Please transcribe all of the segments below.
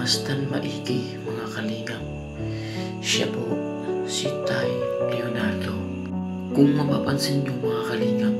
Masdan maigi mga kalingap. Siya po si Tay Leonardo. Kung mapapansin niyo mga kalingap,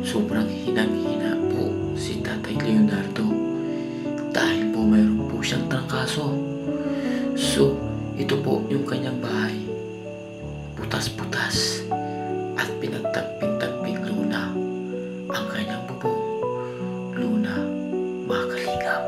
sobrang hinang-hina po si Tatay Leonardo dahil po mayroon po siyang trangkaso. So, ito po yung kanyang bahay. Butas-butas at pinagtagping-tagping luna ang kanyang bubong. Luna, mga kalingap.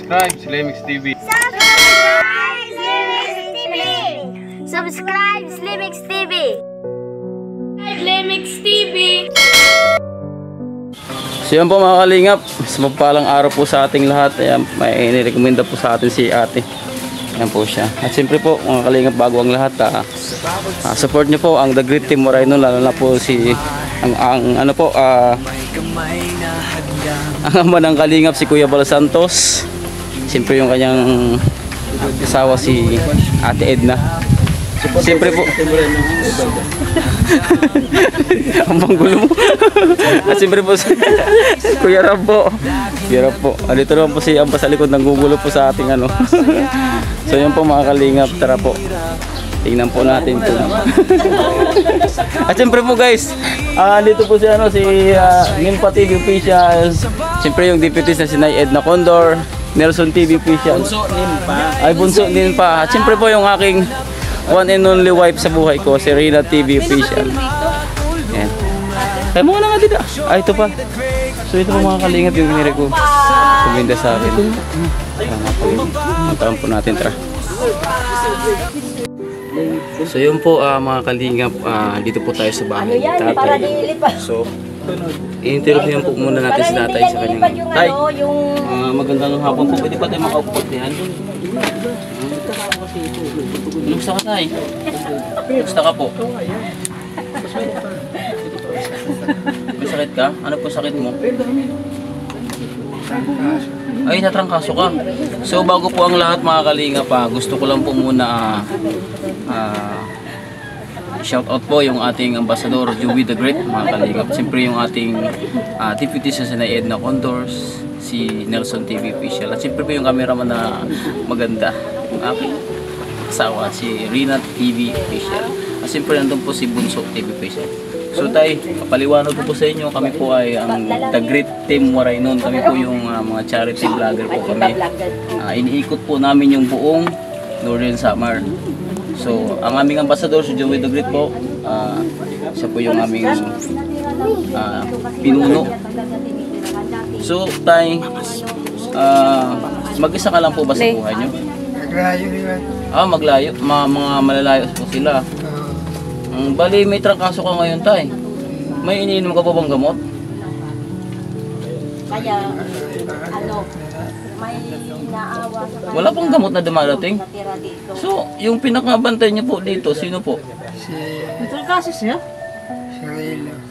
Subscribe Slimix TV. Subscribe Slimix TV. Slimix TV. So yan po mga kalingap, mas mapagpalang araw po sa ating lahat. Ayan, may nirekomenda po sa atin si ate. Ayan po siya. At siyempre po mga kalingap, bago ang lahat, support nyo po ang The Great Team Moray, lalo na po si ang ano po, ang ama ng kalingap si Kuya Bal Santos. Siyempre yung kanyang asawa si Ate Edna. Siyempre po ang banggulo mo. At siyempre po si Kuya Rab po. Kuya Rab po. Dito naman po si Amba sa likod, nanggugulo po sa ating ano. So yun po mga kalingap, tara po. Tingnan po natin po. At siyempre po guys, dito po si ano, si Nimpa TV Official. Siyempre yung deputies na si Edna Condor, Nelson TV Official. Bunso Nimpa. Ay, Bunso Nimpa. At siyempre po yung aking one and only wife sa buhay ko, si Rina TV Official. Yan. Kaya mo nga nga dito. Ay, ito pa. So ito po mga kalingap yung biniri ko. Suminda sa akin. Puntahan po natin, tara. So yun po mga kalingap, dito po tayo sa bahay ni tatay. So, i-interview po muna natin si tatay sa kanyang tay. Magandang hapon po, pwede pa tayo makaupo diyan. Kumusta ka tay? Kumusta ka po? May sakit ka? Ano po sakit mo? Ay, natrangkaso ka. So bago po ang lahat mga kalingap, gusto ko lang po muna shout out po yung ating ambassador Joey the Great mga kalingap. Siyempre yung ating deputy sa Edna Condors, si Nelson TV Official. At siyempre po yung cameraman na maganda, aking asawa, si Rina TV Official. At siyempre nandun po si Bunso TV Official. So tay, paliwanag po sa inyo, kami po ay ang The Great Team Moray noon. Kami po yung mga charity vlogger po kami. Iniikot po namin yung buong Northern Samar. So, ang aming ambassador si Joey the Great po, siya po yung aming pinuno. So, tay, mag-isa ka lang po ba sa buhay nyo? Maglayo naman. Maglayo. Mga malalayo po sila. Bali, may trangkaso ka ngayon, tay. May iniinom ka pa bang gamot? Kaya, ano, may naawa sa Wala pang gamot na dumarating? natira dito. So, yung pinakabantay niyo po dito, sino po? Si Trangkaso siya?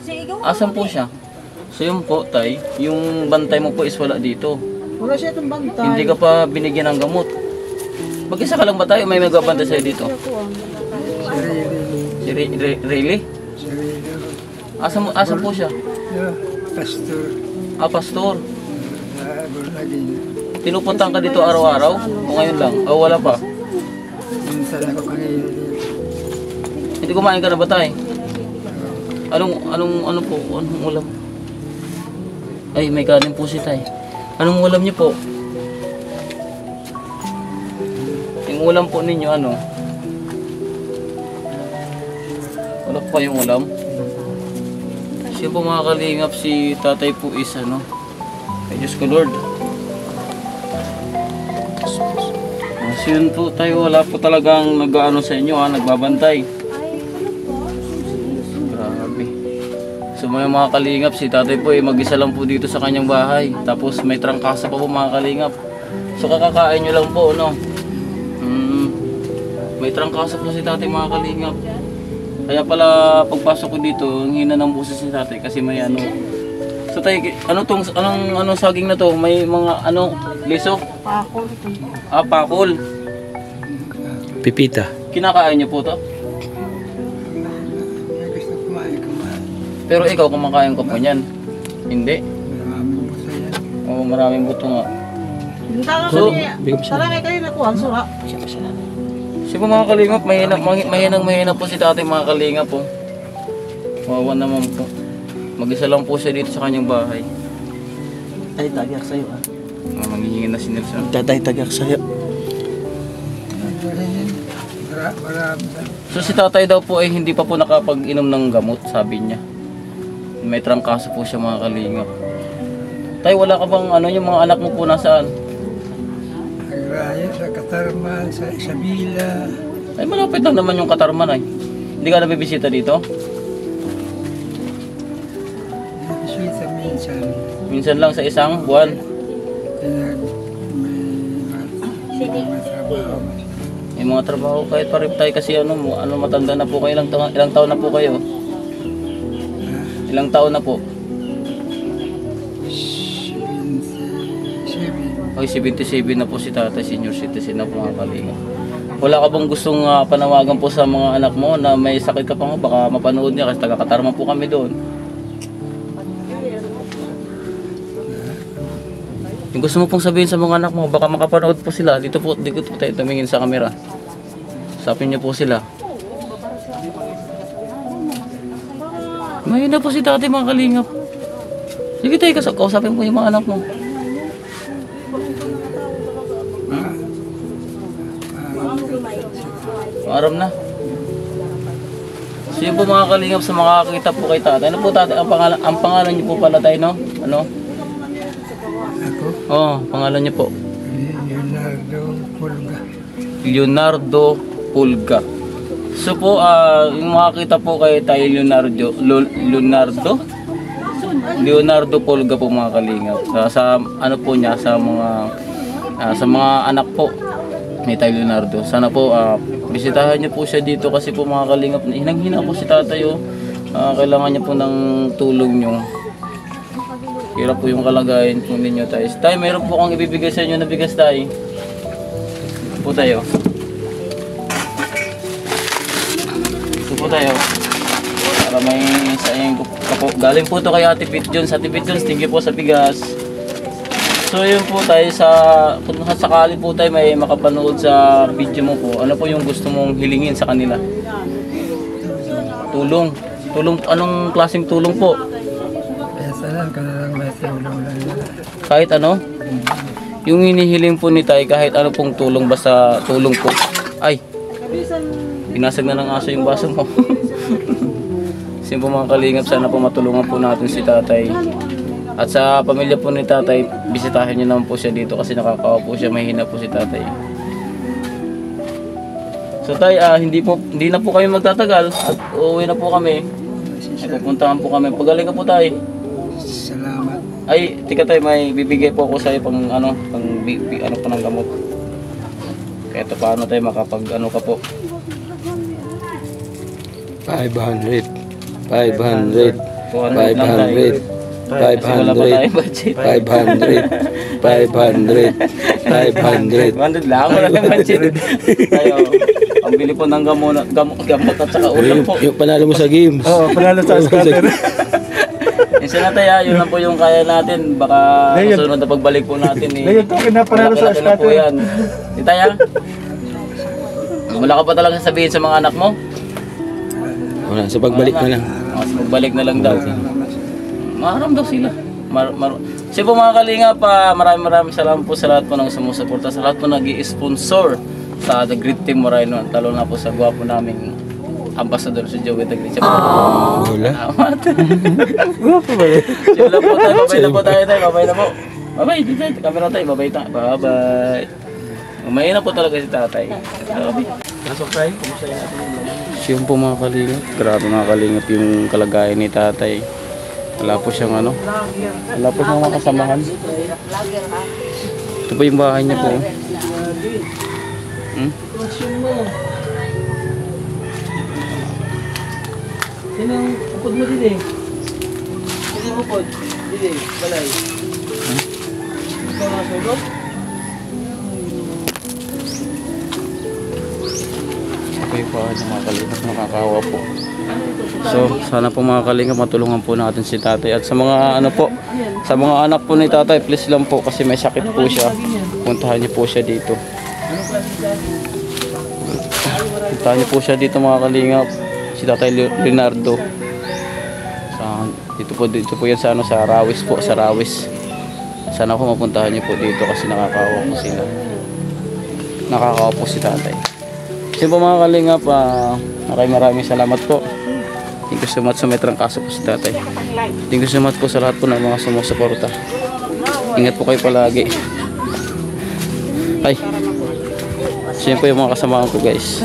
Cirilo. Asan po siya? So yun po, tay, yung bantay mo po is wala dito. Wala siya itong bantay. Hindi ka pa binigyan ng gamot. Mag-isa ka lang ba tayo? May magbabantay sa'yo dito? Si Rayleigh? Cirilo. Asan po siya? No, pastor. Pastor. Burlagin. Pinupuntahan ka dito araw-araw? O ngayon lang? O wala pa? Minsan ako kanina dito. Hindi kumain ka na ba, tay? Ano po? Anong ulam? Ay, may kanin po si tay. Anong ulam niyo po? Yung ulam po ninyo, ano? Wala pa yung ulam? Siya po mga kalingap, si tatay po is ano? Ay, Diyos ko Lord. So yun po tayo, wala po talagang nag-ano sa inyo, nagbabantay. Grabe. So mga kalingap, si tatay po mag-isa lang po dito sa kanyang bahay. Tapos may trangkasa pa po mga kalingap. So kakakain nyo lang po, no? May trangkasa po si tatay mga kalingap. Kaya pala pagpasok ko dito, ang hina ng boses ni tatay kasi may ano. So So tayo, anong saging na to? May mga liso? Pakol. Pakol. Pipita. Kinakain niyo po to? May gusto kumain. Pero ikaw kumakain ka po niyan? Hindi. Maraming buto yan. Oo, maraming buto nga. So, bigyan mo siya. tara kayo nakuha, sura. Kasi po mga kalingap, mahina po si tatay mga kalingap po. Wawa naman po. Mag-isa lang po siya dito sa kanyang bahay. Tay, tagak sa'yo. Manghihingi na si Nelson. Tatay, tagak sa'yo. Marami. So si tatay daw po ay hindi pa po nakapag-inom ng gamot, sabi niya. May trangkaso po siya mga kalingap. Tay, wala ka bang yung mga anak mo po nasaan? Nagraya sa Katarman, sa Isabela. Ay malapit lang naman yung Katarman ay. Hindi ka nabibisita dito? Nakisita minsan. Minsan lang sa isang buwan. Kaya may mga trabaho. May mga trabaho kahit pa tayo kasi matanda na po kayo. Ilang taon na po kayo? Ilang taon na po? 77. Ay 77 na po si tatay, senior citizen na po mga kalingap. Wala ka bang gustong panawagan po sa mga anak mo na may sakit ka pa nga, baka mapanood niya kasi taga-Katarman po kami doon. Yung gusto mo pong sabihin sa mga anak mo, baka makapanood po sila. Dito po tayo tumingin sa camera. Usapin niyo po sila. Mahina po si tatay mga kalingap. Sige tayo, kausapin po yung mga anak mo. Aram na. So yun po mga kalingap sa makakita po kay tatay. Ano po tatay, ang pangalan niyo po pala tayo, no? Ano? Ako, Oo, pangalan niyo po. Leonardo Pulga. Leonardo Pulga. So po, yung makakita po kay tayo Leonardo Pulga po mga kalingap. Sa ano po niya, sa mga anak po ni tayo Leonardo. Sana po bisitahan niyo po siya dito kasi po mga kalingap, hinang-hina po si tatay kailangan niya po ng tulong niyo. Hirap po yung kalagayan po ninyo tayo. Tayo, mayroon po akong ibibigay sa inyo na bigas tayo. Ito po tayo. Ito po tayo. Para may sa inyo po. Galing po ito kay Ate Pit Jones. Ate Pit Jones, thank you po sa bigas. So yun po tayo kung sakali po tayo may makapanood sa video mo po, ano po yung gusto mong hilingin sa kanila? Tulong. Anong klaseng tulong po? Kaya sana ka na lang may tulong lang nila. Kahit ano? Yung hinihiling po ni Tay, kahit ano pong tulong, basta tulong po. Ay! Binasag na ng aso yung baso mo. Kasi po mga kalingap, sana po matulungan po natin si tatay. At sa pamilya po ni tatay, bisitahin niyo naman po siya dito kasi nakakawa po siya, mahina po si tatay. So tay, hindi na po kayo magtatagal at uuwi na po kami. Ay pupuntahan po kami. Pagaling ka po tay. Salamat. Ay, tika tay, may bibigay po ako sa iyo pang ano pa ng gamot. Kaya ito paano tayo makapag ka po. 500. 500. Kasi wala pa tayong budget. 500 lang, wala tayong budget. Tayo, ang bili po ng gamot at saka ulam po. Yung panalo mo sa games. Oo, panalo sa scatter. Isa na tayo, yun lang po yung kaya natin. Baka susunod na pagbalik po natin Ngayon to, kinapanalo sa malaki na po scatter. yan. Di tayo? Wala ka pa talaga sabihin sa mga anak mo? Wala, sa pagbalik na lang. Sa pagbalik na lang daw. Maharam daw sila. Kasi po mga kalinga pa, maraming salamat po sa lahat po ng sumusuporta, sa lahat po nag-i-sponsor sa The Great Team Moreno. Talo na po sa gwapo naming ambassador si Joey The Great. Wala. Salamat. Sila po tayo, babay na po tayo. Babay na po. Babay, dito tayo. Camera tayo, babay tayo. Babay. Umay na po talaga si tatay. Sabi. Pasok tayo. Kumusta natin yung laman? Siyon po mga kalingap. Grabe mga kalingap yung kalagayan ni tatay. Wala po siyang wala po siyang mga kasamahan. Ito po yung bahay niya po. Sino yung upod mo din eh? bukod. Dili, balay. Ikaw nasugot? Okay po, mga kalingap, nakakawa po. So, sana po mga kalingap matulungan po natin si tatay. At sa mga ano po, sa mga anak po ni tatay, please lang po kasi may sakit po siya. Puntahan niyo po siya dito. Puntahan niyo po siya dito mga kalingap. Si tatay Leonardo. Dito po yan sa ano, sa Rawis po, sa Rawis. Sana po mapuntahan niyo po dito kasi nakakawa po sila. Nakakawa po si tatay. Kasi po mga kalingap, maraming salamat po. Thank you so much sa may trangkaso po si tatay. Thank you so much po sa lahat po ng mga sumusuporta. Ingat po kayo palagi. Ay, siya po yung mga kasamahan ko guys.